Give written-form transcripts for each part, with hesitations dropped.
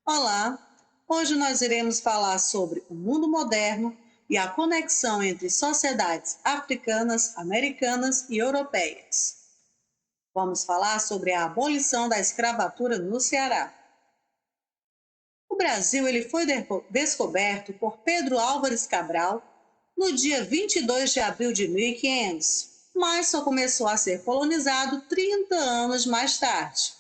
Olá! Hoje nós iremos falar sobre o mundo moderno e a conexão entre sociedades africanas, americanas e europeias. Vamos falar sobre a abolição da escravatura no Ceará. O Brasil ele foi descoberto por Pedro Álvares Cabral no dia 22 de abril de 1500, mas só começou a ser colonizado 30 anos mais tarde.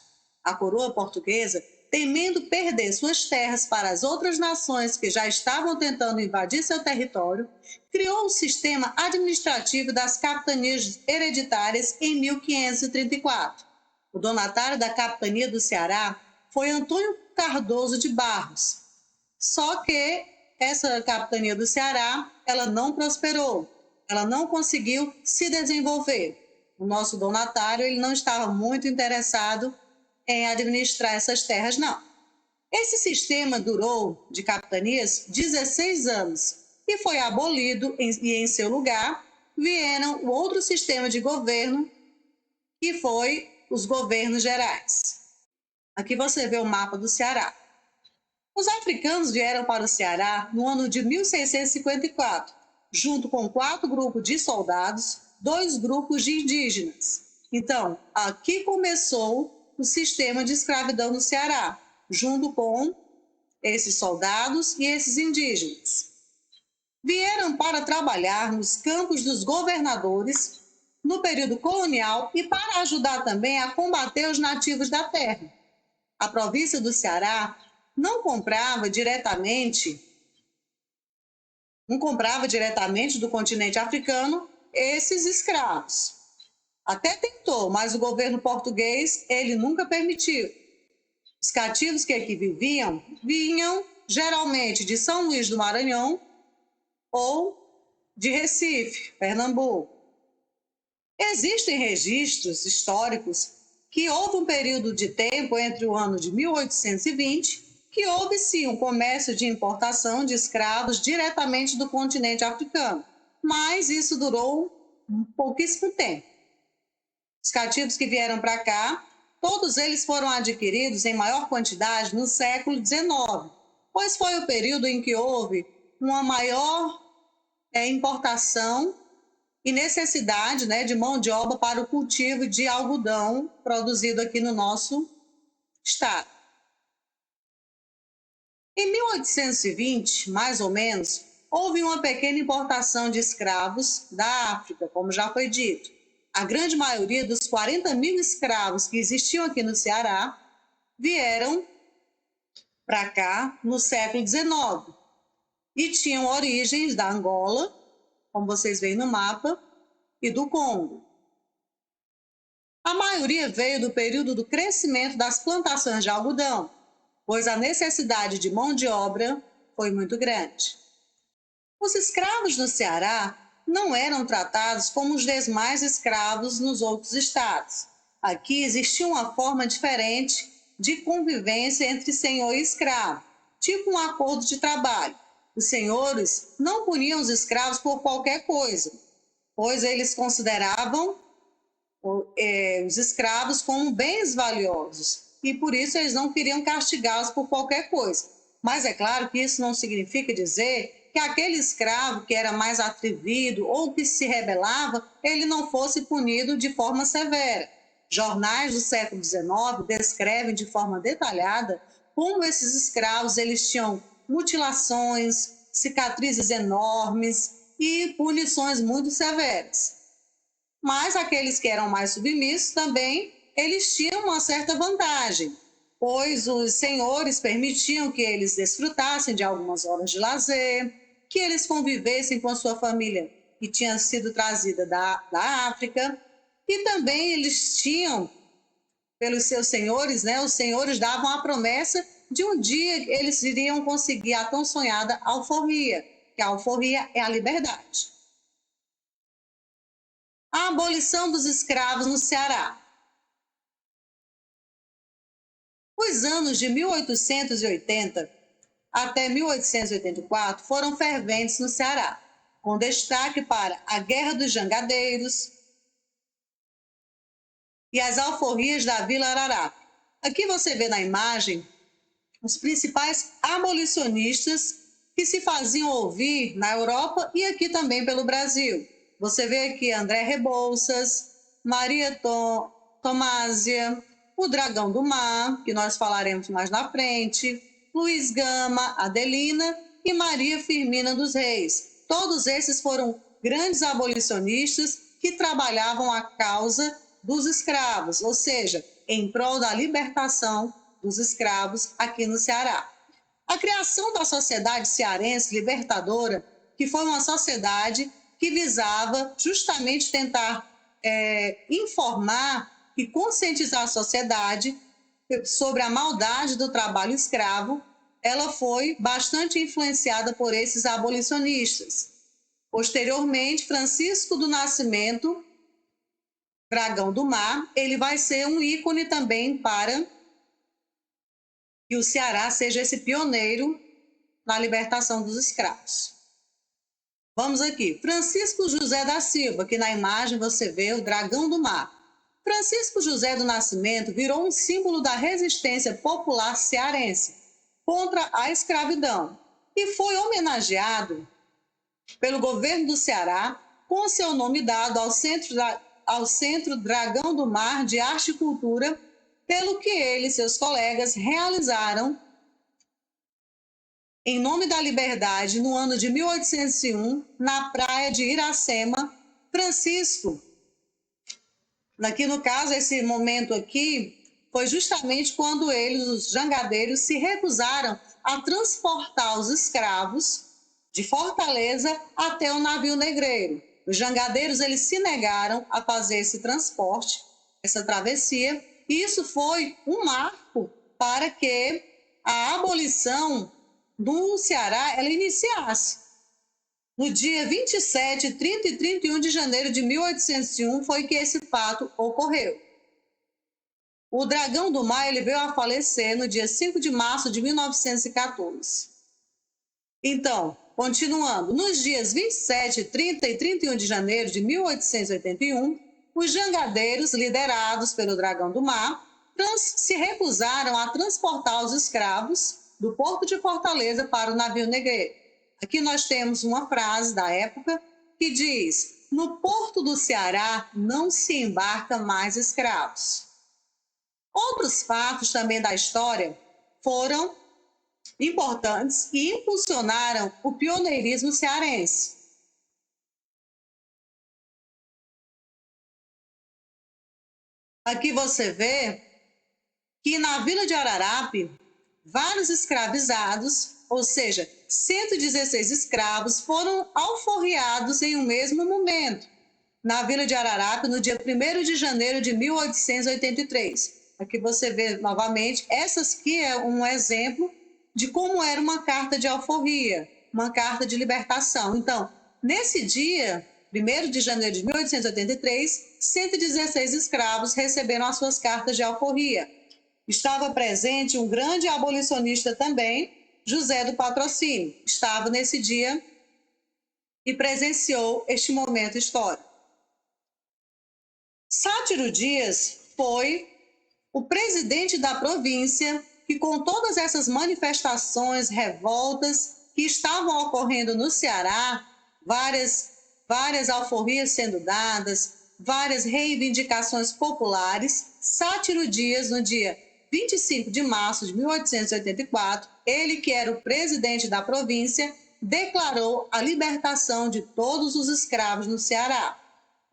A coroa portuguesa, temendo perder suas terras para as outras nações que já estavam tentando invadir seu território, criou um sistema administrativo das capitanias hereditárias em 1534. O donatário da capitania do Ceará foi Antônio Cardoso de Barros. Só que essa capitania do Ceará, ela não prosperou, ela não conseguiu se desenvolver. O nosso donatário, ele não estava muito interessado em administrar essas terras, não. Esse sistema durou, de capitanias, 16 anos e foi abolido e em seu lugar vieram o outro sistema de governo, que foi os governos gerais. Aqui você vê o mapa do Ceará. Os africanos vieram para o Ceará no ano de 1654, junto com 4 grupos de soldados, 2 grupos de indígenas. Então, aqui começou o sistema de escravidão no Ceará, junto com esses soldados e esses indígenas. Vieram para trabalhar nos campos dos governadores no período colonial e para ajudar também a combater os nativos da terra. A província do Ceará não comprava diretamente do continente africano esses escravos. Até tentou, mas o governo português, ele nunca permitiu. Os cativos que aqui viviam, vinham geralmente de São Luís do Maranhão ou de Recife, Pernambuco. Existem registros históricos que houve um período de tempo entre o ano de 1820 que houve sim um comércio de importação de escravos diretamente do continente africano, mas isso durou um pouquíssimo tempo. Os cativos que vieram para cá, todos eles foram adquiridos em maior quantidade no século XIX, pois foi o período em que houve uma maior importação e necessidade, de mão de obra para o cultivo de algodão produzido aqui no nosso estado. Em 1820, mais ou menos, houve uma pequena importação de escravos da África, como já foi dito. A grande maioria dos 40 mil escravos que existiam aqui no Ceará vieram para cá no século XIX e tinham origens da Angola, como vocês veem no mapa, e do Congo. A maioria veio do período do crescimento das plantações de algodão, pois a necessidade de mão de obra foi muito grande. Os escravos no Ceará não eram tratados como os demais escravos nos outros estados. Aqui existia uma forma diferente de convivência entre senhor e escravo, tipo um acordo de trabalho. Os senhores não puniam os escravos por qualquer coisa, pois eles consideravam os escravos como bens valiosos e por isso eles não queriam castigá-los por qualquer coisa. Mas é claro que isso não significa dizer que aquele escravo que era mais atrevido ou que se rebelava, ele não fosse punido de forma severa. Jornais do século XIX descrevem de forma detalhada como esses escravos eles tinham mutilações, cicatrizes enormes e punições muito severas. Mas aqueles que eram mais submissos também, eles tinham uma certa vantagem, pois os senhores permitiam que eles desfrutassem de algumas horas de lazer, que eles convivessem com a sua família que tinha sido trazida da África, e também eles tinham, pelos seus senhores, os senhores davam a promessa de um dia eles iriam conseguir a tão sonhada alforria, que a alforria é a liberdade. A abolição dos escravos no Ceará. Os anos de 1880 até 1884 foram ferventes no Ceará, com destaque para a Guerra dos Jangadeiros e as alforrias da Vila Araraca. Aqui você vê na imagem os principais abolicionistas que se faziam ouvir na Europa e aqui também pelo Brasil. Você vê aqui André Rebouças, Maria Tomásia, o Dragão do Mar, que nós falaremos mais na frente, Luiz Gama, Adelina e Maria Firmina dos Reis. Todos esses foram grandes abolicionistas que trabalhavam a causa dos escravos, ou seja, em prol da libertação dos escravos aqui no Ceará. A criação da Sociedade Cearense Libertadora, que foi uma sociedade que visava justamente tentar informar e conscientizar a sociedade sobre a maldade do trabalho escravo, ela foi bastante influenciada por esses abolicionistas. Posteriormente, Francisco do Nascimento, Dragão do Mar, ele vai ser um ícone também para que o Ceará seja esse pioneiro na libertação dos escravos. Vamos aqui, Francisco José da Silva, que na imagem você vê o Dragão do Mar. Francisco José do Nascimento virou um símbolo da resistência popular cearense contra a escravidão e foi homenageado pelo governo do Ceará com seu nome dado ao Centro Dragão do Mar de Arte e Cultura, pelo que ele e seus colegas realizaram em nome da liberdade no ano de 1801, na praia de Iracema. Francisco, aqui no caso, esse momento aqui, foi justamente quando eles, os jangadeiros, se recusaram a transportar os escravos de Fortaleza até o navio negreiro. Os jangadeiros, eles se negaram a fazer esse transporte, essa travessia, e isso foi um marco para que a abolição do Ceará ela iniciasse. No dia 27, 30 e 31 de janeiro de 1801 foi que esse fato ocorreu. O Dragão do Mar ele veio a falecer no dia 5 de março de 1914. Então, continuando, nos dias 27, 30 e 31 de janeiro de 1881, os jangadeiros, liderados pelo Dragão do Mar, se recusaram a transportar os escravos do porto de Fortaleza para o navio negreiro. Aqui nós temos uma frase da época que diz: no porto do Ceará não se embarca mais escravos. Outros fatos também da história foram importantes e impulsionaram o pioneirismo cearense. Aqui você vê que na Vila de Ararape, vários escravizados, ou seja, 116 escravos, foram alforriados em um mesmo momento, na Vila de Ararape, no dia 1º de janeiro de 1883. Aqui você vê novamente, essas aqui é um exemplo de como era uma carta de alforria, uma carta de libertação. Então, nesse dia, 1º de janeiro de 1883, 116 escravos receberam as suas cartas de alforria. Estava presente um grande abolicionista também, José do Patrocínio. Estava nesse dia e presenciou este momento histórico. Sátiro Dias foi o presidente da província que, com todas essas manifestações, revoltas que estavam ocorrendo no Ceará, várias alforrias sendo dadas, várias reivindicações populares, Sátiro Dias, no dia 25 de março de 1884, ele que era o presidente da província, declarou a libertação de todos os escravos no Ceará.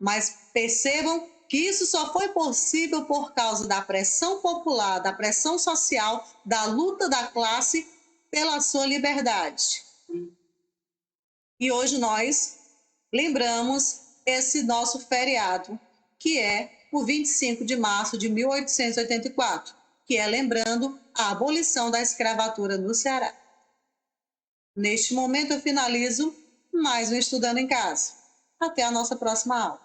Mas percebam que isso só foi possível por causa da pressão popular, da pressão social, da luta da classe pela sua liberdade. E hoje nós lembramos esse nosso feriado, que é o 25 de março de 1884, que é lembrando a abolição da escravatura no Ceará. Neste momento eu finalizo mais um Estudando em Casa. Até a nossa próxima aula.